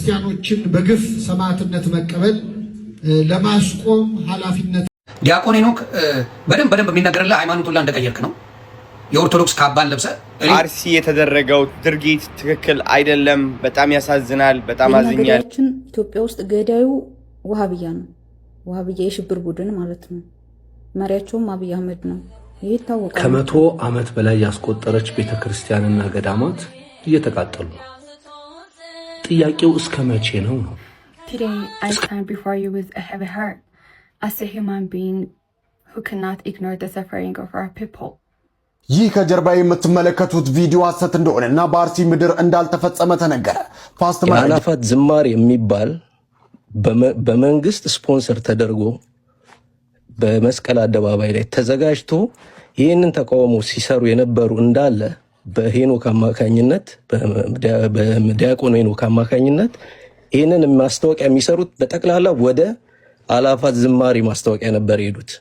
ክርስቲያኖችን በግፍ ሰማዕትነት መቀበል ለማስቆም ኃላፊነት ዲያቆን ሄኖክ በደንብ የሚናገርልህ ሃይማኖቱን ላይ እንደቀየርክ ነው። የኦርቶዶክስ ካባን ለብሰ አርሲ የተደረገው ድርጊት ትክክል አይደለም። በጣም ያሳዝናል። በጣም አዝኛል። ኢትዮጵያ ውስጥ ገዳዩ ወሃቢያ ነው። ወሃቢያ የሽብር ቡድን ማለት ነው። መሪያቸውም አብይ አህመድ ነው። ይሄ ታወቀ። ከመቶ ዓመት በላይ ያስቆጠረች ቤተክርስቲያንና ገዳማት እየተቃጠሉ ነው። ጥያቄው እስከ መቼ ነው? Today I stand before you with a heavy heart as a human being who cannot ignore the suffering of our people. ይህ ከጀርባ የምትመለከቱት ቪዲዮ ሐሰት እንደሆነና በአርሲ ምድር እንዳልተፈጸመ ተነገረ። ፓስተር አላፋት ዝማሬ የሚባል በመንግስት ስፖንሰር ተደርጎ በመስቀል አደባባይ ላይ ተዘጋጅቶ ይህንን ተቃውሞ ሲሰሩ የነበሩ እንዳለ በሄኖክ አማካኝነት በዲያቆን ሄኖክ አማካኝነት ይህንን ማስታወቂያ የሚሰሩት በጠቅላላ ወደ አላፋት ዝማሬ ማስታወቂያ ነበር የሄዱት።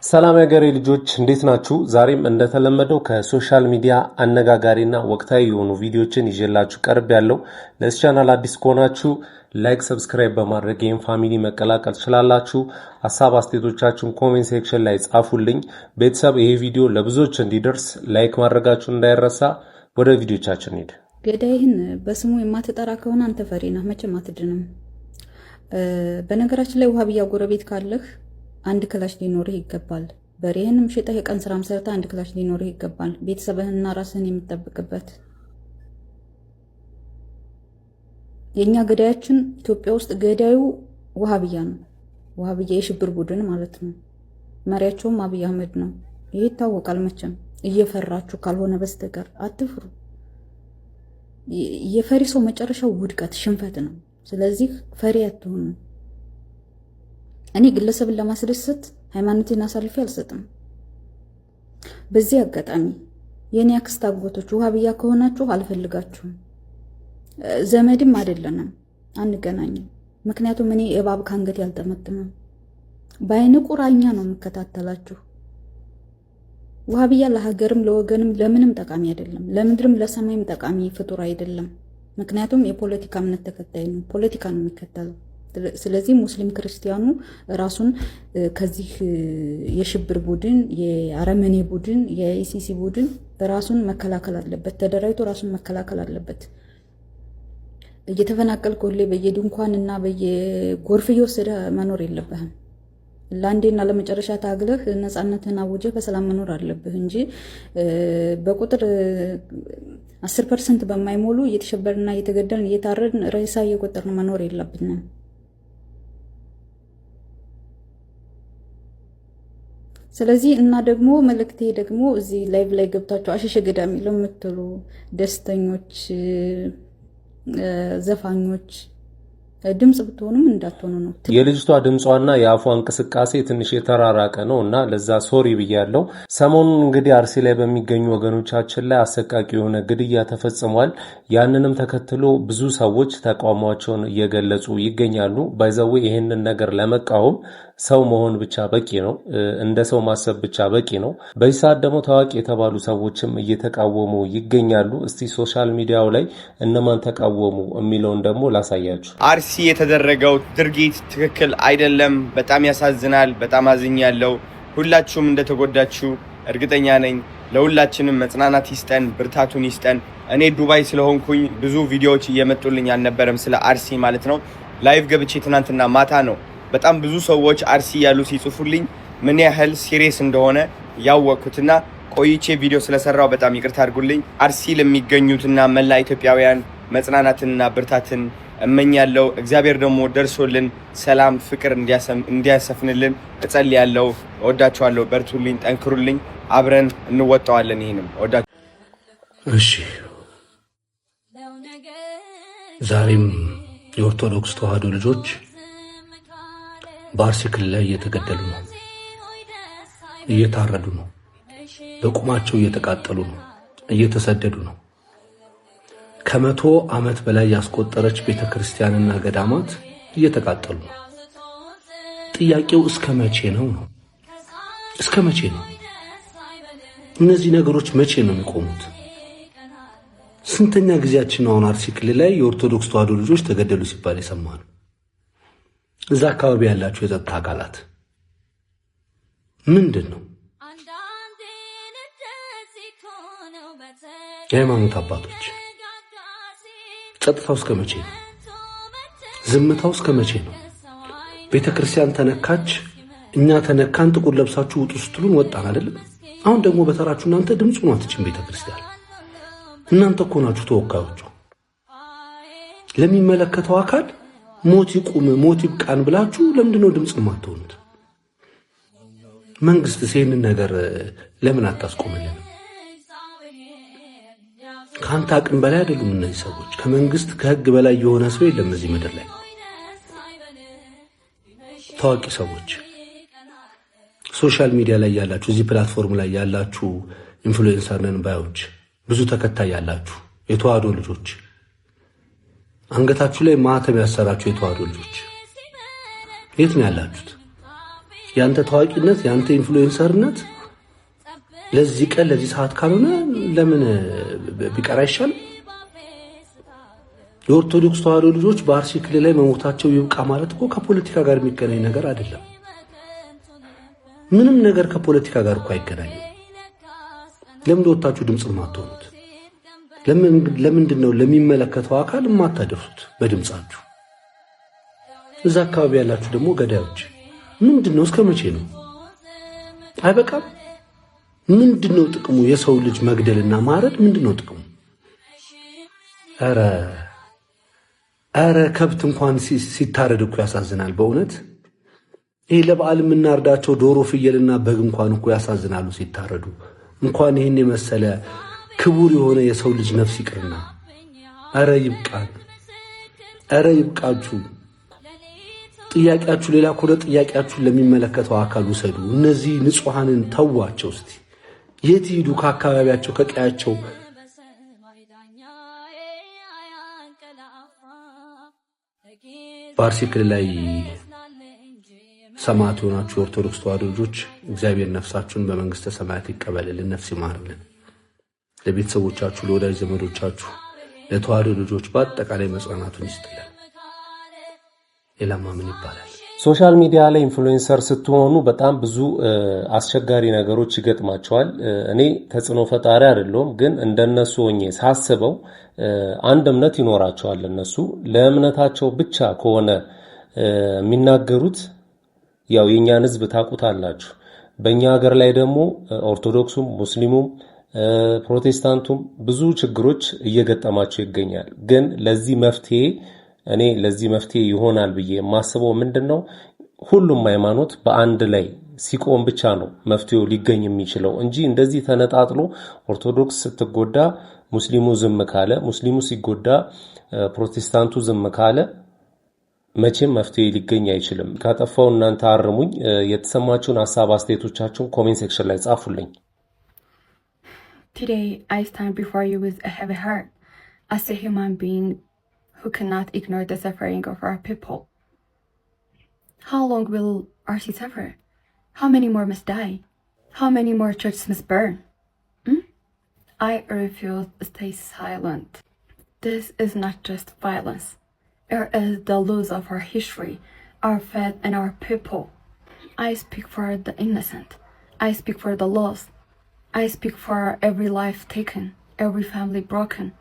ሰላም ያገሬ ልጆች እንዴት ናችሁ? ዛሬም እንደተለመደው ከሶሻል ሚዲያ አነጋጋሪና ወቅታዊ የሆኑ ቪዲዮችን ይዤላችሁ ቀርብ ያለው። ለዚህ ቻናል አዲስ ከሆናችሁ ላይክ፣ ሰብስክራይብ በማድረግ ይህን ፋሚሊ መቀላቀል ትችላላችሁ። ሐሳብ አስተያየቶቻችሁን ኮሜንት ሴክሽን ላይ ጻፉልኝ። ቤተሰብ ይሄ ቪዲዮ ለብዙዎች እንዲደርስ ላይክ ማድረጋችሁ እንዳይረሳ። ወደ ቪዲዮቻችን ሄድ። ገዳይህን በስሙ የማትጠራ ከሆነ አንተ ፈሪ ነህ፣ መቼም አትድንም። በነገራችን ላይ ወሃቢያ ጎረቤት ካለህ አንድ ክላሽ ሊኖርህ ይገባል። በሬህንም ሽጠህ የቀን ስራም ሰርተህ አንድ ክላሽ ሊኖርህ ይገባል። ቤተሰብህንና ራስህን የምትጠብቅበት። የኛ ገዳያችን ኢትዮጵያ ውስጥ ገዳዩ ወሃቢያ ነው። ወሃቢያ የሽብር ቡድን ማለት ነው። መሪያቸውም አብይ አህመድ ነው። ይሄ ይታወቃል። መቼም እየፈራችሁ ካልሆነ በስተቀር አትፍሩ። የፈሪ ሰው መጨረሻው ውድቀት፣ ሽንፈት ነው። ስለዚህ ፈሪ አትሁኑ። እኔ ግለሰብን ለማስደሰት ሃይማኖቴን አሳልፌ አልሰጥም። በዚህ አጋጣሚ የኔ አክስት አጎቶች ወሃቢያ ከሆናችሁ አልፈልጋችሁም። ዘመድም አይደለንም፣ አንገናኝም። ምክንያቱም እኔ እባብ ካንገት ያልጠመጥመም በአይነ ቁራኛ ነው የምከታተላችሁ። ወሃቢያ ለሀገርም ለወገንም ለምንም ጠቃሚ አይደለም። ለምድርም ለሰማይም ጠቃሚ ፍጡር አይደለም። ምክንያቱም የፖለቲካ እምነት ተከታይ ነው፣ ፖለቲካ ነው የሚከተለው። ስለዚህ ሙስሊም ክርስቲያኑ ራሱን ከዚህ የሽብር ቡድን፣ የአረመኔ ቡድን፣ የኢሲሲ ቡድን ራሱን መከላከል አለበት። ተደራጅቶ ራሱን መከላከል አለበት። እየተፈናቀልክ ሁሌ በየድንኳንና በየጎርፍ እየወሰደ መኖር የለብህም። ለአንዴና ለመጨረሻ ታግለህ ነፃነትን አውጀህ በሰላም መኖር አለብህ እንጂ በቁጥር 10% በማይሞሉ እየተሸበርና እየተገደልን እየታረድን ሬሳ እየቆጠርን መኖር የለብንም። ስለዚህ እና ደግሞ መልእክቴ ደግሞ እዚህ ላይቭ ላይ ገብታችሁ አሸሸ ገዳሚ ለምትሉ ደስተኞች፣ ዘፋኞች ድምጽ ብትሆኑም እንዳትሆኑ ነው። የልጅቷ ድምጿና የአፏ እንቅስቃሴ ትንሽ የተራራቀ ነው እና ለዛ ሶሪ ብያለሁ። ሰሞኑን እንግዲህ አርሲ ላይ በሚገኙ ወገኖቻችን ላይ አሰቃቂ የሆነ ግድያ ተፈጽሟል። ያንንም ተከትሎ ብዙ ሰዎች ተቃውሟቸውን እየገለጹ ይገኛሉ። ባይዘው ይሄንን ነገር ለመቃወም ሰው መሆን ብቻ በቂ ነው። እንደ ሰው ማሰብ ብቻ በቂ ነው። በዚህ ሰዓት ደግሞ ታዋቂ የተባሉ ሰዎችም እየተቃወሙ ይገኛሉ። እስቲ ሶሻል ሚዲያው ላይ እነማን ተቃወሙ የሚለውን ደግሞ ላሳያችሁ። አርሲ የተደረገው ድርጊት ትክክል አይደለም። በጣም ያሳዝናል። በጣም አዝኛለሁ። ሁላችሁም እንደተጎዳችሁ እርግጠኛ ነኝ። ለሁላችንም መጽናናት ይስጠን፣ ብርታቱን ይስጠን። እኔ ዱባይ ስለሆንኩኝ ብዙ ቪዲዮዎች እየመጡልኝ አልነበረም ስለ አርሲ ማለት ነው። ላይቭ ገብቼ ትናንትና ማታ ነው በጣም ብዙ ሰዎች አርሲ ያሉ ሲጽፉልኝ ምን ያህል ሲሪየስ እንደሆነ ያወቅኩትና ቆይቼ ቪዲዮ ስለሰራው በጣም ይቅርታ አድርጉልኝ። አርሲ ለሚገኙትና መላ ኢትዮጵያውያን መጽናናትና ብርታትን እመኛለሁ። እግዚአብሔር ደግሞ ደርሶልን ሰላም፣ ፍቅር እንዲያሰፍንልን እጸልያለሁ። እወዳችኋለሁ። በርቱልኝ፣ ጠንክሩልኝ። አብረን እንወጣዋለን። ይሄንም እወዳችኋለሁ። እሺ፣ ዛሬም የኦርቶዶክስ ተዋህዶ ልጆች በአርሲ ክልል ላይ እየተገደሉ ነው፣ እየታረዱ ነው፣ በቁማቸው እየተቃጠሉ ነው፣ እየተሰደዱ ነው። ከመቶ ዓመት በላይ ያስቆጠረች ቤተክርስቲያንና ገዳማት እየተቃጠሉ ነው። ጥያቄው እስከ መቼ ነው? እስከ መቼ ነው? እነዚህ ነገሮች መቼ ነው የሚቆሙት? ስንተኛ ጊዜያችን ነው አሁን አርሲ ክልል ላይ የኦርቶዶክስ ተዋሕዶ ልጆች ተገደሉ ሲባል የሰማነው? እዛ አካባቢ ያላችሁ የጸጥታ አካላት ምንድን ነው? የሃይማኖት አባቶች ጸጥታው እስከ መቼ ነው? ዝምታው እስከ መቼ ነው? ቤተክርስቲያን ተነካች፣ እኛ ተነካን፣ ጥቁር ለብሳችሁ ውጡ ስትሉን ወጣን አይደለም? አሁን ደግሞ በተራችሁ እናንተ ድምፁ ነው አትችም። ቤተክርስቲያን እናንተ እኮ ናችሁ ተወካዮቹ። ለሚመለከተው አካል ሞት ይቁም ሞት ይብቃን ብላችሁ ለምንድነው ድምጽ የማትሆኑት? መንግስትስ ይሄንን ነገር ለምን አታስቆምልን? ካንተ አቅም በላይ አይደሉም እነዚህ ሰዎች። ከመንግስት ከህግ በላይ የሆነ ሰው የለም እዚህ ምድር ላይ። ታዋቂ ሰዎች ሶሻል ሚዲያ ላይ ያላችሁ፣ እዚህ ፕላትፎርም ላይ ያላችሁ ኢንፍሉዌንሰር ነን ባዮች፣ ብዙ ተከታይ ያላችሁ የተዋሕዶ ልጆች፣ አንገታችሁ ላይ ማህተም ያሰራችሁ የተዋሕዶ ልጆች የት ነው ያላችሁት? ያንተ ታዋቂነት ያንተ ኢንፍሉዌንሰርነት ለዚህ ቀን ለዚህ ሰዓት ካልሆነ ለምን ቢቀር አይሻልም? የኦርቶዶክስ ተዋሕዶ ልጆች በአርሲ ክልል ላይ መሞታቸው ይብቃ ማለት እኮ ከፖለቲካ ጋር የሚገናኝ ነገር አይደለም። ምንም ነገር ከፖለቲካ ጋር እኮ አይገናኝም። ለምን ወጣችሁ ድምጽ ማትሆኑት? ለምንድን ነው ለሚመለከተው አካል ማታደርሱት በድምጻችሁ? እዛ አካባቢ ያላችሁ ደግሞ ገዳዮች ምንድነው? እስከ መቼ ነው? አይበቃም? ምንድነው ጥቅሙ? የሰው ልጅ መግደልና ማረድ ምንድነው ጥቅሙ? አረ ከብት እንኳን ሲታረድ እኮ ያሳዝናል በእውነት። ይሄ ለበዓል የምናርዳቸው ዶሮ ፍየልና በግ እንኳን እኮ ያሳዝናሉ ሲታረዱ። እንኳን ይሄን የመሰለ ክቡር የሆነ የሰው ልጅ ነፍስ ይቅርና። አረ ይብቃን፣ አረ ይብቃችሁ። ጥያቄያችሁ ሌላ ከሆነ ጥያቄያችሁን ለሚመለከተው አካል ውሰዱ። እነዚህ ንጹሃንን ተዋቸው እስቲ። የት ሂዱ? ከአካባቢያቸው ከቀያቸው በአርሲ ክልል ላይ ሰማዕት የሆናችሁ የኦርቶዶክስ ተዋሕዶ ልጆች እግዚአብሔር ነፍሳችሁን በመንግስተ ሰማያት ይቀበልልን፣ ነፍስ ይማርልን። ለቤተሰቦቻችሁ፣ ለወዳጅ ዘመዶቻችሁ፣ ለተዋሕዶ ልጆች በአጠቃላይ መጽናናቱን ይስጥልን። ሌላማ ምን ይባላል? ሶሻል ሚዲያ ላይ ኢንፍሉዌንሰር ስትሆኑ በጣም ብዙ አስቸጋሪ ነገሮች ይገጥማቸዋል። እኔ ተጽዕኖ ፈጣሪ አይደለሁም፣ ግን እንደነሱ ሆኜ ሳስበው አንድ እምነት ይኖራቸዋል። እነሱ ለእምነታቸው ብቻ ከሆነ የሚናገሩት ያው የኛን ህዝብ ታውቁታላችሁ። በእኛ ሀገር ላይ ደግሞ ኦርቶዶክሱም ሙስሊሙም ፕሮቴስታንቱም ብዙ ችግሮች እየገጠማቸው ይገኛል። ግን ለዚህ መፍትሄ ይሆናል ብዬ የማስበው ምንድነው፣ ሁሉም ሃይማኖት በአንድ ላይ ሲቆም ብቻ ነው መፍትሄው ሊገኝ የሚችለው እንጂ እንደዚህ ተነጣጥሎ ኦርቶዶክስ ስትጎዳ ሙስሊሙ ዝም ካለ፣ ሙስሊሙ ሲጎዳ ፕሮቴስታንቱ ዝም ካለ መቼም መፍትሄ ሊገኝ አይችልም። ካጠፋው እናንተ አርሙኝ። የተሰማችሁን ሐሳብ አስተያየቶቻችሁን ኮሜንት ሴክሽን ላይ ጻፉልኝ። Today I stand before you with a heavy heart as a human being who cannot ignore the suffering of our people. How long will RC suffer? How many more must die? How many more churches must burn? I refuse to stay silent. This is not just violence. It is the loss of our history, our faith, and our people. I speak for the innocent. I speak for the lost. I speak for every life taken, every family broken.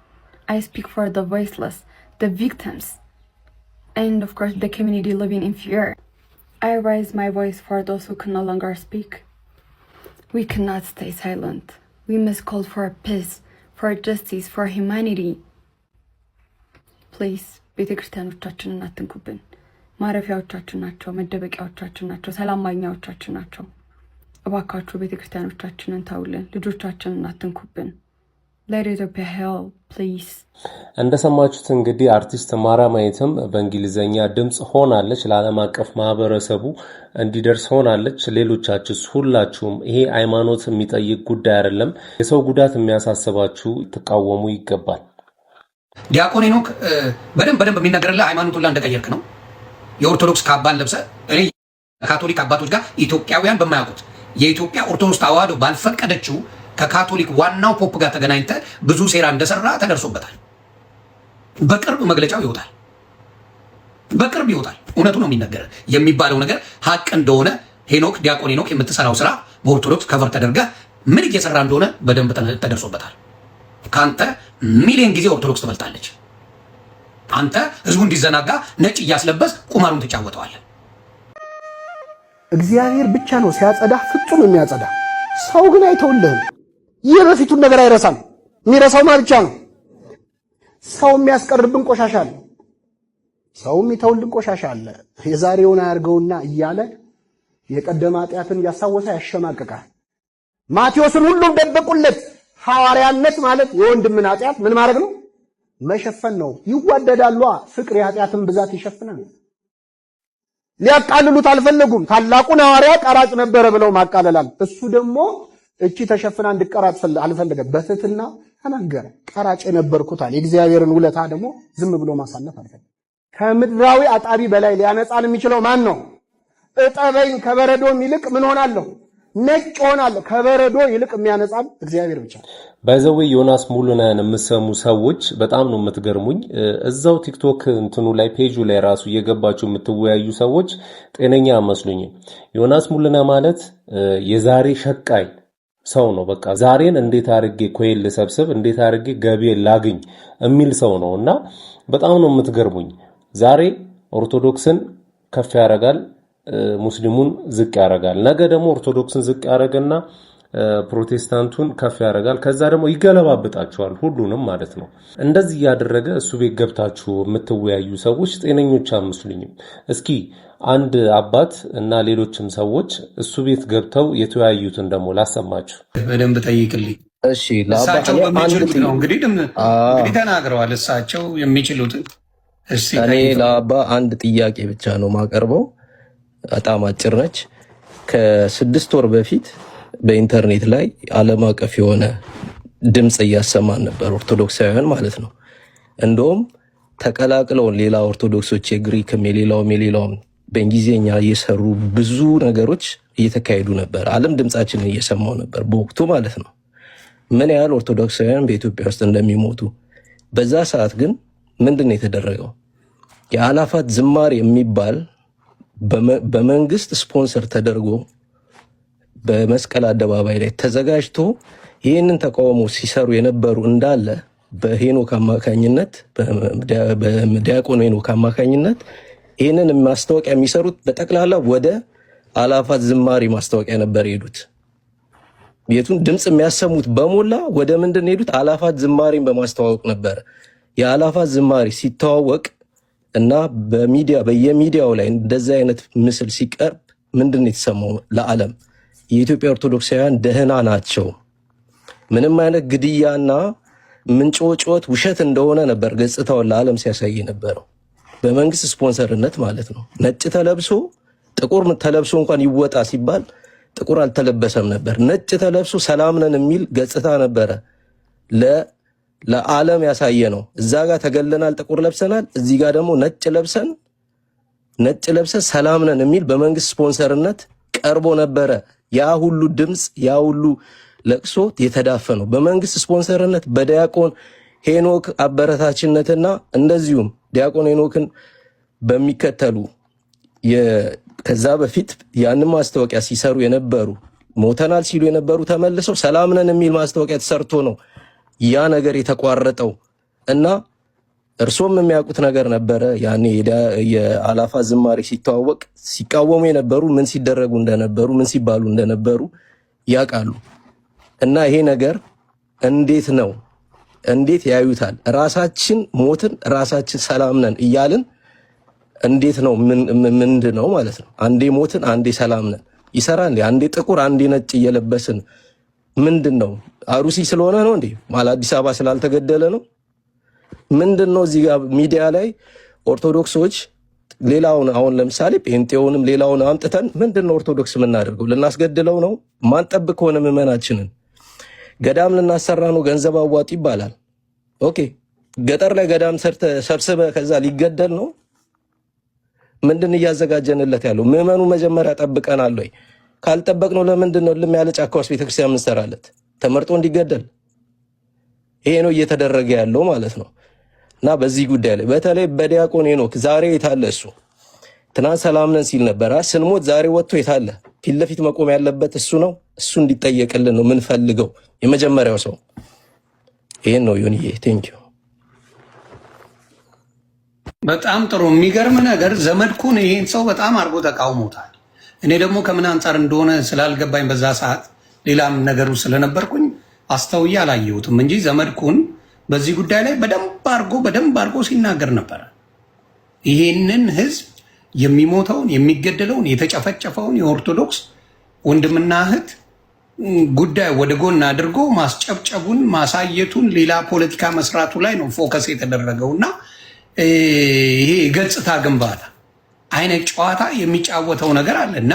I speak for the voiceless, the victims, and of course the community living in fear. I raise my voice for those who can no longer speak. We cannot stay silent. We must call for peace, for justice, for humanity. Please, ቤተክርስቲያኖቻችንን አትንኩብን። ማረፊያዎቻችን ናቸው፣ መደበቂያዎቻችን ናቸው፣ ሰላም ማግኛዎቻችን ናቸው። እባካችሁ ቤተክርስቲያኖቻችንን ታውልን፣ ልጆቻችንን አትንኩብን። ለኢትዮጵያ ሄልፕ ፕሊዝ። እንደሰማችሁት እንግዲህ አርቲስት ማራማየትም በእንግሊዘኛ ድምጽ ሆናለች፣ ለዓለም አቀፍ ማህበረሰቡ እንዲደርስ ሆናለች። ሌሎቻችሁስ ሁላችሁም ይሄ ሃይማኖት የሚጠይቅ ጉዳይ አይደለም፣ የሰው ጉዳት የሚያሳስባችሁ ትቃወሙ ይገባል። ዲያቆን ሄኖክ በደንብ የሚናገርልህ ሃይማኖቱን እንደቀየርክ ነው። የኦርቶዶክስ ካባን ለብሰ እኔ ካቶሊክ አባቶች ጋር ኢትዮጵያውያን በማያውቁት የኢትዮጵያ ኦርቶዶክስ ተዋሕዶ ባልፈቀደችው ከካቶሊክ ዋናው ፖፕ ጋር ተገናኝተ ብዙ ሴራ እንደሰራ ተደርሶበታል። በቅርብ መግለጫው ይወጣል። በቅርብ ይወጣል። እውነቱ ነው የሚነገር የሚባለው ነገር ሀቅ እንደሆነ ሄኖክ ዲያቆን ሄኖክ የምትሰራው ስራ በኦርቶዶክስ ከቨር ተደርጋ ምን እየሰራ እንደሆነ በደንብ ተደርሶበታል። ካንተ ሚሊዮን ጊዜ ኦርቶዶክስ ትበልጣለች። አንተ ህዝቡ እንዲዘናጋ ነጭ እያስለበስ ቁማሩን ትጫወተዋለህ። እግዚአብሔር ብቻ ነው ሲያጸዳ ፍጹም የሚያጸዳ። ሰው ግን አይተውልህም። የበፊቱን ነገር አይረሳም። የሚረሳው ማን ብቻ ነው? ሰው የሚያስቀርብን ቆሻሻ አለ። ሰው የሚተውልን ቆሻሻ አለ። የዛሬውን አያርገውና እያለ የቀደመ ኃጢአትን እያሳወሰ ያሸማቅቃል። ማቴዎስን ሁሉም ደበቁለት። ሐዋርያነት ማለት የወንድምን ኃጢአት ምን ማድረግ ነው? መሸፈን ነው። ይዋደዳሉ። ፍቅር የኃጢአትን ብዛት ይሸፍናል። ሊያቃልሉት አልፈለጉም። ታላቁን ሐዋርያ ቀራጭ ነበረ ብለው ማቃለላል። እሱ ደግሞ እቺ ተሸፍና እንድቀራጭ አልፈለገም። በትህትና ተናገረ። ቀራጭ የነበርኩታል። የእግዚአብሔርን ውለታ ደግሞ ዝም ብሎ ማሳለፍ አልፈለገም። ከምድራዊ አጣቢ በላይ ሊያነጻን የሚችለው ማን ነው? እጠበኝ ከበረዶ ይልቅ ምን ሆናለሁ? ነጭ ሆናለሁ። ከበረዶ ይልቅ የሚያነጻን እግዚአብሔር ብቻ። ባይዘዌ ዮናስ ሙሉነህን የምሰሙ ሰዎች በጣም ነው የምትገርሙኝ። እዛው ቲክቶክ እንትኑ ላይ ፔጁ ላይ ራሱ እየገባችሁ የምትወያዩ ሰዎች ጤነኛ አይመስሉኝም። ዮናስ ሙሉነህ ማለት የዛሬ ሸቃይ ሰው ነው። በቃ ዛሬን እንዴት አድርጌ ኮይል ልሰብስብ፣ እንዴት አድርጌ ገቢ ላግኝ የሚል ሰው ነው እና በጣም ነው የምትገርሙኝ። ዛሬ ኦርቶዶክስን ከፍ ያደርጋል፣ ሙስሊሙን ዝቅ ያደርጋል። ነገ ደግሞ ኦርቶዶክስን ዝቅ ያደርግና ፕሮቴስታንቱን ከፍ ያደርጋል። ከዛ ደግሞ ይገለባብጣቸዋል ሁሉንም ማለት ነው። እንደዚህ ያደረገ እሱ ቤት ገብታችሁ የምትወያዩ ሰዎች ጤነኞች አይመስሉኝም። እስኪ አንድ አባት እና ሌሎችም ሰዎች እሱ ቤት ገብተው የተወያዩትን ደግሞ ላሰማችሁ። በደንብ ጠይቅልኝ። እሺ እሳቸው በሚችሉት ነው እንግዲህ ተናግረዋል። እሳቸው የሚችሉትን እኔ ለአባ አንድ ጥያቄ ብቻ ነው ማቀርበው። በጣም አጭር ነች። ከ6 ወር በፊት በኢንተርኔት ላይ ዓለም አቀፍ የሆነ ድምፅ እያሰማን ነበር፣ ኦርቶዶክሳውያን ማለት ነው። እንደውም ተቀላቅለውን ሌላ ኦርቶዶክሶች የግሪክም የሌላውም በእንግሊዝኛ እየሰሩ ብዙ ነገሮች እየተካሄዱ ነበር። ዓለም ድምፃችንን እየሰማው ነበር በወቅቱ ማለት ነው፣ ምን ያህል ኦርቶዶክሳውያን በኢትዮጵያ ውስጥ እንደሚሞቱ። በዛ ሰዓት ግን ምንድን ነው የተደረገው? የአላፋት ዝማሬ የሚባል በመንግስት ስፖንሰር ተደርጎ በመስቀል አደባባይ ላይ ተዘጋጅቶ ይህንን ተቃውሞ ሲሰሩ የነበሩ እንዳለ በሄኖክ አማካኝነት በዲያቆን ሄኖክ አማካኝነት ይህንን ማስታወቂያ የሚሰሩት በጠቅላላ ወደ አላፋት ዝማሬ ማስታወቂያ ነበር የሄዱት። የቱን ድምፅ የሚያሰሙት በሞላ ወደ ምንድን ሄዱት? አላፋት ዝማሬን በማስተዋወቅ ነበር። የአላፋት ዝማሬ ሲተዋወቅ እና በየሚዲያው ላይ እንደዚህ አይነት ምስል ሲቀርብ ምንድን የተሰማው ለዓለም? የኢትዮጵያ ኦርቶዶክሳውያን ደህና ናቸው፣ ምንም አይነት ግድያና ምንጮጮት ውሸት እንደሆነ ነበር ገጽታውን ለዓለም ሲያሳይ ነበረው። በመንግስት ስፖንሰርነት ማለት ነው። ነጭ ተለብሶ ጥቁር ተለብሶ እንኳን ይወጣ ሲባል ጥቁር አልተለበሰም ነበር። ነጭ ተለብሶ ሰላም ነን የሚል ገጽታ ነበረ ለዓለም ያሳየ ነው። እዛ ጋር ተገለናል፣ ጥቁር ለብሰናል። እዚህ ጋር ደግሞ ነጭ ለብሰን ሰላም ነን የሚል በመንግስት ስፖንሰርነት ቀርቦ ነበረ። ያ ሁሉ ድምፅ ያ ሁሉ ለቅሶ የተዳፈነው በመንግስት ስፖንሰርነት በዲያቆን ሄኖክ አበረታችነትና እንደዚሁም ዲያቆን ሄኖክን በሚከተሉ ከዛ በፊት ያንን ማስታወቂያ ሲሰሩ የነበሩ ሞተናል ሲሉ የነበሩ ተመልሰው ሰላም ነን የሚል ማስታወቂያ ተሰርቶ ነው ያ ነገር የተቋረጠው። እና እርሶም የሚያውቁት ነገር ነበረ። ያኔ የአላፋት ዝማሬ ሲተዋወቅ ሲቃወሙ የነበሩ ምን ሲደረጉ እንደነበሩ ምን ሲባሉ እንደነበሩ ያውቃሉ። እና ይሄ ነገር እንዴት ያዩታል? ራሳችን ሞትን ራሳችን ሰላም ነን እያልን እንዴት ነው ምንድን ነው ማለት ነው? አንዴ ሞትን አንዴ ሰላም ነን ይሰራል። አንዴ ጥቁር አንዴ ነጭ እየለበስን ምንድን ነው? አሩሲ ስለሆነ ነው እንዴ? ማለት አዲስ አበባ ስላልተገደለ ነው? ምንድን ነው? እዚህ ጋር ሚዲያ ላይ ኦርቶዶክሶች ሌላውን አሁን ለምሳሌ ጴንጤውንም ሌላውን አምጥተን ምንድን ነው ኦርቶዶክስ የምናደርገው? ልናስገድለው ነው? ማንጠብቅ ከሆነ ምዕመናችንን ገዳም ልናሰራ ነው፣ ገንዘብ አዋጡ ይባላል። ኦኬ፣ ገጠር ላይ ገዳም ሰብስበ ከዛ ሊገደል ነው? ምንድን እያዘጋጀንለት ያለው? ምዕመኑ መጀመሪያ ጠብቀናል ወይ? ካልጠበቅነው ለምንድን ነው ልም ያለ ጫካ ውስጥ ቤተክርስቲያን የምንሰራለት? ተመርጦ እንዲገደል? ይሄ ነው እየተደረገ ያለው ማለት ነው። እና በዚህ ጉዳይ ላይ በተለይ በዲያቆን ሄኖክ ዛሬ የታለ እሱ? ትናንት ሰላም ነን ሲል ነበር። ስንሞት ዛሬ ወጥቶ የታለ? ፊት ለፊት መቆም ያለበት እሱ ነው። እሱ እንዲጠየቅልን ነው የምንፈልገው፣ የመጀመሪያው ሰው ይሄን ነው። ዮኒዬ ቴንኪው። በጣም ጥሩ። የሚገርም ነገር ዘመድኩን ይሄን ሰው በጣም አድርጎ ተቃውሞታል። እኔ ደግሞ ከምን አንጻር እንደሆነ ስላልገባኝ በዛ ሰዓት ሌላም ነገሩ ስለነበርኩኝ አስተውዬ አላየሁትም እንጂ ዘመድኩን በዚህ ጉዳይ ላይ በደንብ አድርጎ ሲናገር ነበረ። ይሄንን ህዝብ የሚሞተውን የሚገደለውን የተጨፈጨፈውን የኦርቶዶክስ ወንድምና እህት ጉዳይ ወደ ጎን አድርጎ ማስጨብጨቡን ማሳየቱን ሌላ ፖለቲካ መስራቱ ላይ ነው ፎከስ የተደረገውና ይሄ የገጽታ ግንባታ አይነት ጨዋታ የሚጫወተው ነገር አለና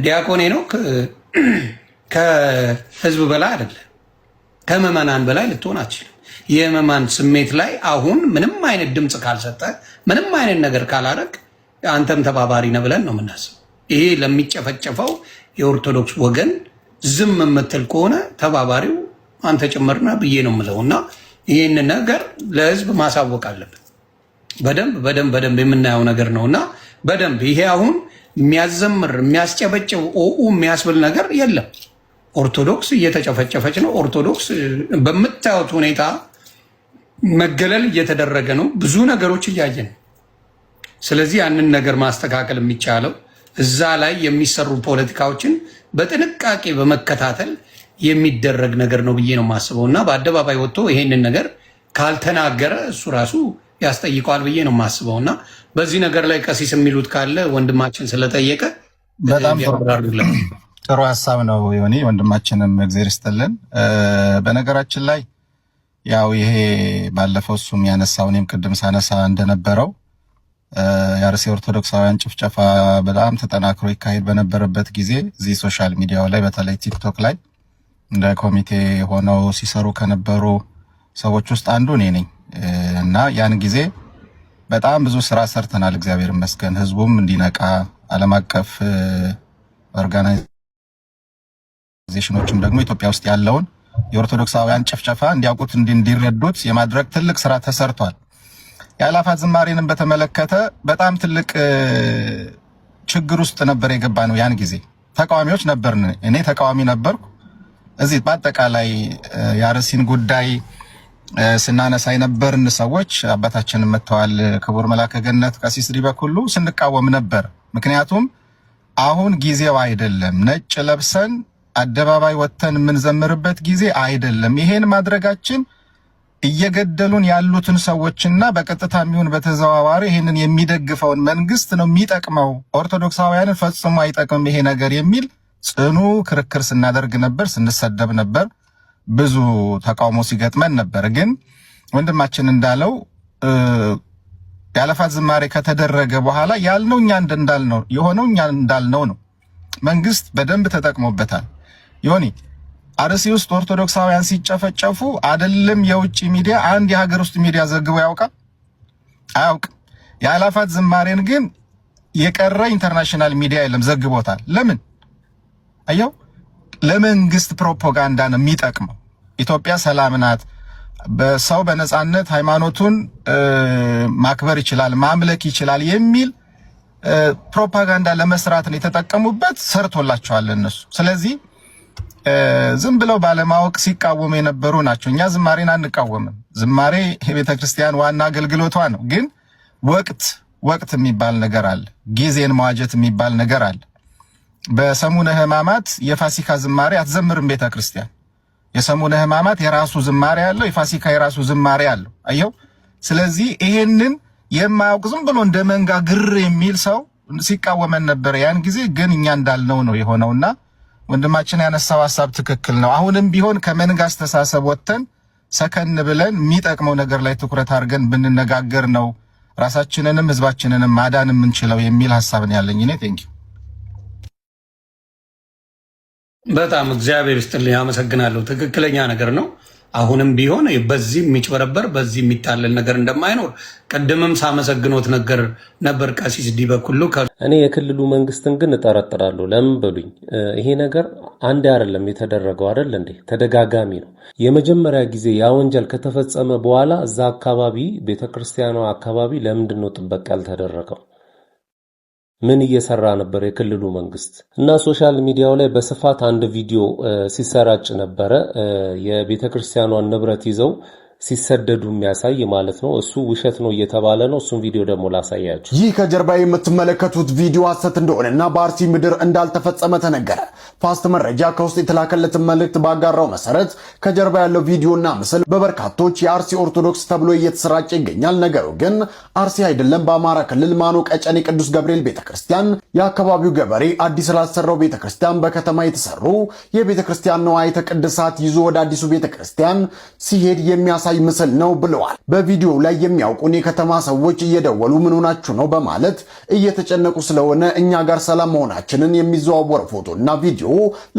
ዲያቆን ሄኖክ ከህዝብ በላይ አይደለም፣ ከምዕመናን በላይ ልትሆን አትችልም። የምዕመናን ስሜት ላይ አሁን ምንም አይነት ድምፅ ካልሰጠ ምንም አይነት ነገር ካላረግ አንተም ተባባሪ ነህ ብለን ነው የምናስበው። ይሄ ለሚጨፈጨፈው የኦርቶዶክስ ወገን ዝም የምትል ከሆነ ተባባሪው አንተ ጭምርና ብዬ ነው የምለው እና ይህን ነገር ለህዝብ ማሳወቅ አለበት። በደንብ የምናየው ነገር ነው እና በደንብ ይሄ አሁን የሚያዘምር የሚያስጨበጭብ የሚያስብል ነገር የለም። ኦርቶዶክስ እየተጨፈጨፈች ነው። ኦርቶዶክስ በምታዩት ሁኔታ መገለል እየተደረገ ነው። ብዙ ነገሮች እያየን ነው። ስለዚህ ያንን ነገር ማስተካከል የሚቻለው እዛ ላይ የሚሰሩ ፖለቲካዎችን በጥንቃቄ በመከታተል የሚደረግ ነገር ነው ብዬ ነው የማስበው እና በአደባባይ ወጥቶ ይሄንን ነገር ካልተናገረ እሱ ራሱ ያስጠይቀዋል ብዬ ነው የማስበው እና በዚህ ነገር ላይ ቀሲስ የሚሉት ካለ ወንድማችን ስለጠየቀ በጣም ጥሩ ሀሳብ ነው ዮኒ፣ ወንድማችንም እግዚአብሔር ይስጥልን። በነገራችን ላይ ያው ይሄ ባለፈው እሱም ያነሳው እኔም ቅድም ሳነሳ እንደነበረው የአርሲ ኦርቶዶክሳውያን ጭፍጨፋ በጣም ተጠናክሮ ይካሄድ በነበረበት ጊዜ እዚህ ሶሻል ሚዲያው ላይ በተለይ ቲክቶክ ላይ እንደ ኮሚቴ ሆነው ሲሰሩ ከነበሩ ሰዎች ውስጥ አንዱ እኔ ነኝ እና ያን ጊዜ በጣም ብዙ ስራ ሰርተናል። እግዚአብሔር ይመስገን። ህዝቡም እንዲነቃ ዓለም አቀፍ ኦርጋናይዜሽኖችም ደግሞ ኢትዮጵያ ውስጥ ያለውን የኦርቶዶክሳውያን ጭፍጨፋ እንዲያውቁት እንዲረዱት የማድረግ ትልቅ ስራ ተሰርቷል። የአእላፋት ዝማሬንም በተመለከተ በጣም ትልቅ ችግር ውስጥ ነበር የገባ ነው። ያን ጊዜ ተቃዋሚዎች ነበርን። እኔ ተቃዋሚ ነበርኩ። እዚህ በአጠቃላይ የአርሲን ጉዳይ ስናነሳ የነበርን ሰዎች አባታችንን መጥተዋል። ክቡር መልአከ ገነት ቀሲስ ዲበኩሉ ስንቃወም ነበር። ምክንያቱም አሁን ጊዜው አይደለም፣ ነጭ ለብሰን አደባባይ ወጥተን የምንዘምርበት ጊዜ አይደለም። ይሄን ማድረጋችን እየገደሉን ያሉትን ሰዎችና በቀጥታ የሚሆን በተዘዋዋሪ ይሄንን የሚደግፈውን መንግስት ነው የሚጠቅመው፣ ኦርቶዶክሳውያንን ፈጽሞ አይጠቅምም ይሄ ነገር የሚል ጽኑ ክርክር ስናደርግ ነበር፣ ስንሰደብ ነበር፣ ብዙ ተቃውሞ ሲገጥመን ነበር። ግን ወንድማችን እንዳለው የአእላፋት ዝማሬ ከተደረገ በኋላ ያልነው እኛ እንዳልነው የሆነው እኛ እንዳልነው ነው። መንግስት በደንብ ተጠቅሞበታል። ዮኒ አርሲ ውስጥ ኦርቶዶክሳውያን ሲጨፈጨፉ አይደለም የውጭ ሚዲያ አንድ የሀገር ውስጥ ሚዲያ ዘግቦ ያውቃል? አያውቅም። የአእላፋት ዝማሬን ግን የቀረ ኢንተርናሽናል ሚዲያ የለም ዘግቦታል። ለምን? አየው፣ ለመንግስት ፕሮፓጋንዳ ነው የሚጠቅመው። ኢትዮጵያ ሰላም ናት፣ በሰው በነጻነት ሃይማኖቱን ማክበር ይችላል፣ ማምለክ ይችላል የሚል ፕሮፓጋንዳ ለመስራት ነው የተጠቀሙበት። ሰርቶላቸዋል እነሱ። ስለዚህ ዝም ብለው ባለማወቅ ሲቃወሙ የነበሩ ናቸው። እኛ ዝማሬን አንቃወምም። ዝማሬ የቤተ ክርስቲያን ዋና አገልግሎቷ ነው። ግን ወቅት የሚባል ነገር አለ፣ ጊዜን መዋጀት የሚባል ነገር አለ። በሰሙነ ሕማማት የፋሲካ ዝማሬ አትዘምርም ቤተ ክርስቲያን። የሰሙነ ሕማማት የራሱ ዝማሬ አለው፣ የፋሲካ የራሱ ዝማሬ አለው። አየው። ስለዚህ ይሄንን የማያውቅ ዝም ብሎ እንደ መንጋ ግር የሚል ሰው ሲቃወመን ነበር ያን ጊዜ። ግን እኛ እንዳልነው ነው የሆነውና ወንድማችን ያነሳው ሐሳብ ትክክል ነው። አሁንም ቢሆን ከመንጋ አስተሳሰብ ወጥተን ሰከን ብለን የሚጠቅመው ነገር ላይ ትኩረት አድርገን ብንነጋገር ነው ራሳችንንም ህዝባችንንም ማዳን የምንችለው የሚል ሐሳብ ነው ያለኝ እኔ። ቴንኪው። በጣም እግዚአብሔር ይስጥልኝ፣ አመሰግናለሁ። ትክክለኛ ነገር ነው። አሁንም ቢሆን በዚህ የሚጭበረበር በዚህ የሚታለል ነገር እንደማይኖር ቀደምም ሳመሰግኖት ነበር ቀሲስ ዲበኩሉ። እኔ የክልሉ መንግስትን ግን እጠረጥራለሁ። ለምን በሉኝ፣ ይሄ ነገር አንድ አይደለም የተደረገው አይደል እንዴ? ተደጋጋሚ ነው። የመጀመሪያ ጊዜ ያ ወንጀል ከተፈጸመ በኋላ እዛ አካባቢ ቤተክርስቲያኗ አካባቢ ለምንድን ነው ጥበቃ ያልተደረገው? ምን እየሰራ ነበር የክልሉ መንግስት? እና ሶሻል ሚዲያው ላይ በስፋት አንድ ቪዲዮ ሲሰራጭ ነበረ፣ የቤተክርስቲያኗን ንብረት ይዘው ሲሰደዱ የሚያሳይ ማለት ነው። እሱ ውሸት ነው እየተባለ ነው። እሱን ቪዲዮ ደግሞ ላሳያችሁ። ይህ ከጀርባ የምትመለከቱት ቪዲዮ ሐሰት እንደሆነና በአርሲ ምድር እንዳልተፈጸመ ተነገረ። ፋስት መረጃ ከውስጥ የተላከለትን መልእክት ባጋራው መሰረት ከጀርባ ያለው ቪዲዮና ምስል በበርካቶች የአርሲ ኦርቶዶክስ ተብሎ እየተሰራጨ ይገኛል። ነገሩ ግን አርሲ አይደለም። በአማራ ክልል ማኖ ቀጨኔ ቅዱስ ገብርኤል ቤተክርስቲያን የአካባቢው ገበሬ አዲስ ላሰራው ቤተክርስቲያን በከተማ የተሰሩ የቤተክርስቲያን ንዋየ ቅድሳት ይዞ ወደ አዲሱ ቤተክርስቲያን ሲሄድ የሚያሳይ ምስል ነው ብለዋል። በቪዲዮው ላይ የሚያውቁን የከተማ ሰዎች እየደወሉ ምን ሆናችሁ ነው በማለት እየተጨነቁ ስለሆነ እኛ ጋር ሰላም መሆናችንን የሚዘዋወር ፎቶና ቪዲዮ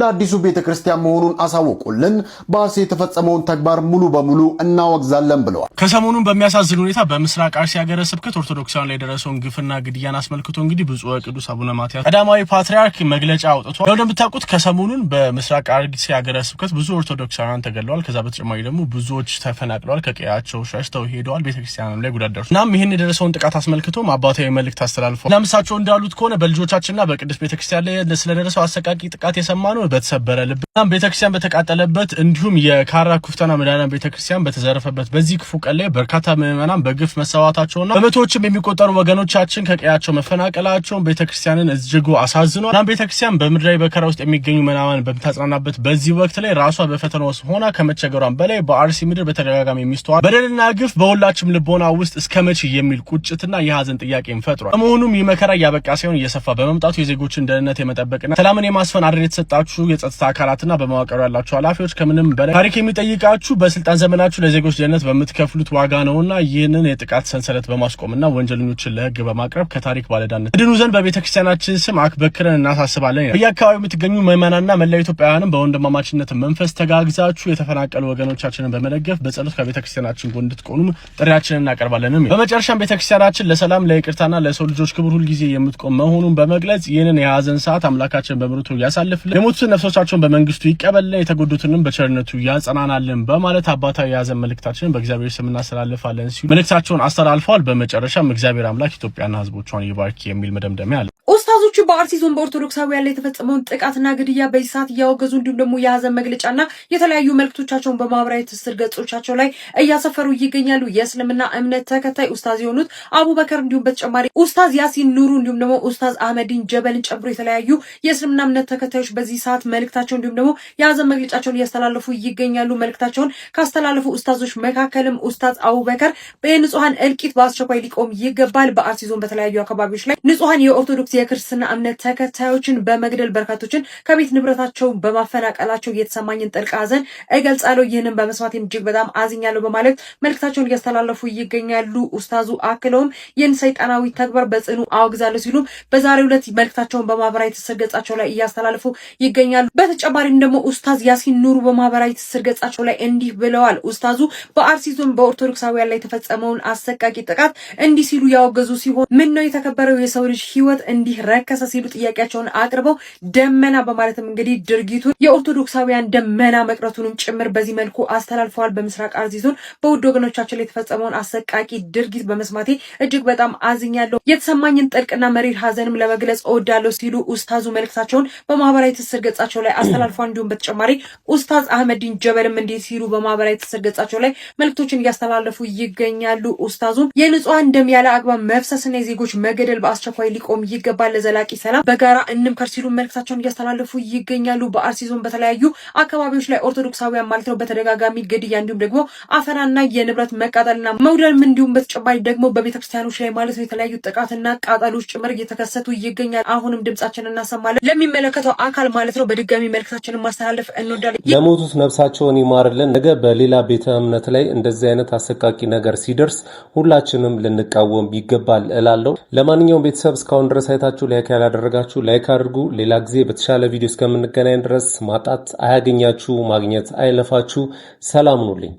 ለአዲሱ ቤተክርስቲያን መሆኑን አሳውቁልን፣ በአርሲ የተፈጸመውን ተግባር ሙሉ በሙሉ እናወግዛለን ብለዋል። ከሰሞኑን በሚያሳዝን ሁኔታ በምስራቅ አርሲ ሀገረ ስብከት ኦርቶዶክሳውያን ላይ የደረሰውን ግፍና ግድያን አስመልክቶ እንግዲህ ብፁዕ ወቅዱስ አቡነ ማትያስ ቀዳማዊ ፓትርያርክ መግለጫ አውጥቷል። ያው እንደምታውቁት ከሰሞኑን በምስራቅ አርሲ ሀገረ ስብከት ብዙ ኦርቶዶክሳውያን ተገድለዋል። ከዛ በተጨማሪ ደግሞ ብዙዎች ተፈናቅለዋል፣ ከቀያቸው ሸሽተው ሄደዋል። ቤተክርስቲያንም ላይ ጉዳት ደርሷል። እናም ይህን የደረሰውን ጥቃት አስመልክቶም አባታዊ መልእክት አስተላልፈዋል። እናም እሳቸው እንዳሉት ከሆነ በልጆቻችንና በቅድስት ቤተክርስቲያን ላይ ስለደረሰው አሰቃቂ ጥቃት የሰማነው በተሰበረ ልብ፣ እናም ቤተክርስቲያን በተቃጠለበት እንዲሁም የካራ ኩፍታና መድኃኔዓለም ቤተክርስቲያን በተዘረፈበት በዚህ ክፉ ቀን ላይ በርካታ ምዕመናን በግፍ መሰዋታቸውና በመቶዎችም የሚቆጠሩ ወገኖቻችን ከቀያቸው መፈናቀላቸውን ቤተክርስቲያንን እጅጉ አሳዝኗል። እናም ቤተክርስቲያን በምድራዊ በከራ ውስጥ የሚገኙ ምዕመናን በምታጽናናበት በዚህ ወቅት ላይ ራሷ በፈተና ውስጥ ሆና ከመቸገሯን በላይ በአርሲ ምድር በተደጋጋሚ የሚስተዋል በደልና ግፍ በሁላችም ልቦና ውስጥ እስከመቼ የሚል ቁጭትና የሀዘን ጥያቄን ፈጥሯል። በመሆኑም ይህ መከራ እያበቃ ሳይሆን እየሰፋ በመምጣቱ የዜጎችን ደህንነት የመጠበቅና ሰላምን የማስፈን አደራ የተሰጣችሁ የጸጥታ አካላትና በመዋቅሩ ያላችሁ ኃላፊዎች ከምንም በላይ ታሪክ የሚጠይቃችሁ በስልጣን ዘመናችሁ ለዜጎች ደህንነት በምትከፍሉት ዋጋ ነውና ይህንን የጥቃት ሰንሰለት በማስቆምና ወንጀለኞችን ለህግ በማቅረብ ከታሪክ ባለዳነት ድኑ ዘንድ በቤተክርስቲያናችን ስም አክበክረን እናሳስባለን። በየአካባቢው የምትገኙ ምዕመናንና መላ ኢትዮጵያውያንም በወንድማማችነት መንፈስ ተጋግዛችሁ የተፈናቀሉ ወገኖቻችንን በመደገፍ በጸሎት ከቤተክርስቲያናችን ጎን እንድትቆኑም ጥሪያችንን እናቀርባለን። በመጨረሻም ቤተክርስቲያናችን ለሰላም ለይቅርታና ለሰው ልጆች ክብር ሁሉ ጊዜ የምትቆም መሆኑን በመግለጽ ይህንን የሀዘን ሰዓት አምላካችን በምሕረቱ ያሳልፍልን፣ የሞቱትን ነፍሶቻቸውን በመንግስቱ ይቀበልና የተጎዱትንም በቸርነቱ ያጸናናልን በማለት አባታዊ የሀዘን መልእክታችንን በእግዚአብሔር ስም እናስተላልፋለን ሲሉ መልእክታቸውን አስተላልፈዋል። በመጨረሻም እግዚአብሔር አምላክ ኢትዮጵያና ህዝቦቿን ይባርክ የሚል መደምደሚያ አለ። ኡስታዞቹ በአርሲ ዞን በኦርቶዶክሳውያን ላይ የተፈጸመውን ጥቃትና ግድያ በዚህ ሰዓት እያወገዙ እንዲሁም ደግሞ የሀዘን መግለጫና የተለያዩ መልእክቶቻቸውን በማህበራዊ ትስስር ገጾቻቸው ላይ እያሰፈሩ ይገኛሉ። የእስልምና እምነት ተከታይ ኡስታዝ የሆኑት አቡበከር እንዲሁም በተጨማሪ ኡስታዝ ያሲን ኑሩ እንዲሁም ደግሞ ኡስታዝ አህመዲን ጀበልን ጨምሮ የተለያዩ የእስልምና እምነት ተከታዮች በዚህ ሰዓት መልእክታቸው እንዲሁም ደግሞ የሀዘን መግለጫቸውን እያስተላለፉ ይገኛሉ። መልእክታቸውን ካስተላለፉ ኡስታዞች መካከልም ኡስታዝ አቡበከር በንጹሃን እልቂት በአስቸኳይ ሊቆም ይገባል፣ በአርሲ ዞን በተለያዩ አካባቢዎች ላይ ንጹሃን የኦርቶዶክስ የክርስትና እምነት ተከታዮችን በመግደል በርካቶችን ከቤት ንብረታቸው በማፈናቀላቸው የተሰማኝን ጥልቅ ሐዘን እገልጻለሁ። ይህንን በመስማት እጅግ በጣም አዝኛለሁ በማለት መልእክታቸውን እያስተላለፉ ይገኛሉ። ኡስታዙ አክለውም ይህን ሰይጣናዊ ተግባር በጽኑ አወግዛለሁ ሲሉ በዛሬው ዕለት መልእክታቸውን በማህበራዊ ትስስር ገጻቸው ላይ እያስተላለፉ ይገኛሉ። በተጨማሪም ደግሞ ኡስታዝ ያሲን ኑሩ በማህበራዊ ትስስር ገጻቸው ላይ እንዲህ ብለዋል። ኡስታዙ በአርሲ ዞን በኦርቶዶክሳውያን ላይ የተፈጸመውን አሰቃቂ ጥቃት እንዲህ ሲሉ ያወገዙ ሲሆን ምን ነው የተከበረው የሰው ልጅ ህይወት እንዲህ ረከሰ ሲሉ ጥያቄያቸውን አቅርበው ደመና በማለትም እንግዲህ ድርጊቱ የኦርቶዶክሳውያን ደመና መቅረቱንም ጭምር በዚህ መልኩ አስተላልፈዋል። በምስራቅ አርሲ ዞን በውድ ወገኖቻችን ላይ የተፈጸመውን አሰቃቂ ድርጊት በመስማቴ እጅግ በጣም አዝኛለሁ፣ የተሰማኝን ጥልቅና መሪር ሀዘንም ለመግለጽ እወዳለሁ ሲሉ ኡስታዙ መልእክታቸውን በማህበራዊ ትስስር ገጻቸው ላይ አስተላልፈዋል። እንዲሁም በተጨማሪ ኡስታዝ አህመዲን ጀበልም እንዲህ ሲሉ በማህበራዊ ትስስር ገጻቸው ላይ መልእክቶችን እያስተላለፉ ይገኛሉ። ኡስታዙም የንጹሃን ደም ያለ አግባብ መፍሰስና የዜጎች መገደል በአስቸኳይ ሊቆም ይገባል፣ ለዘላቂ ሰላም በጋራ እንምከር ሲሉ መልእክታቸውን እያስተላለፉ ይገኛሉ። በአርሲ ዞን በተለያዩ አካባቢዎች ላይ ኦርቶዶክሳውያን ማለት ነው በተደጋጋሚ ግድያ እንዲሁም ደግሞ አፈናና የንብረት መቃጠልና መውደም እንዲሁም በተጨማሪ ደግሞ በቤተክርስቲያኖች ላይ ማለት ነው የተለያዩ ጥቃትና ቃጠሎች ጭምር እየተከሰቱ ይገኛል። አሁንም ድምጻችንን እናሰማለን ለሚመለከተው አካል ማለት ነው በድጋሚ መልእክታችንን ማስተላለፍ እንወዳለን። ለሞቱት ነፍሳቸውን ይማርልን። ነገ በሌላ ቤተ እምነት ላይ እንደዚህ አይነት አሰቃቂ ነገር ሲደርስ ሁላችንም ልንቃወም ይገባል እላለሁ። ለማንኛውም ቤተሰብ እስካሁን ድረስ አይታችሁ ላይክ ያላደረጋችሁ ላይክ አድርጉ። ሌላ ጊዜ በተሻለ ቪዲዮ እስከምንገናኝ ድረስ ማጣት አያገኛችሁ፣ ማግኘት አይለፋችሁ። ሰላም ሁኑልኝ።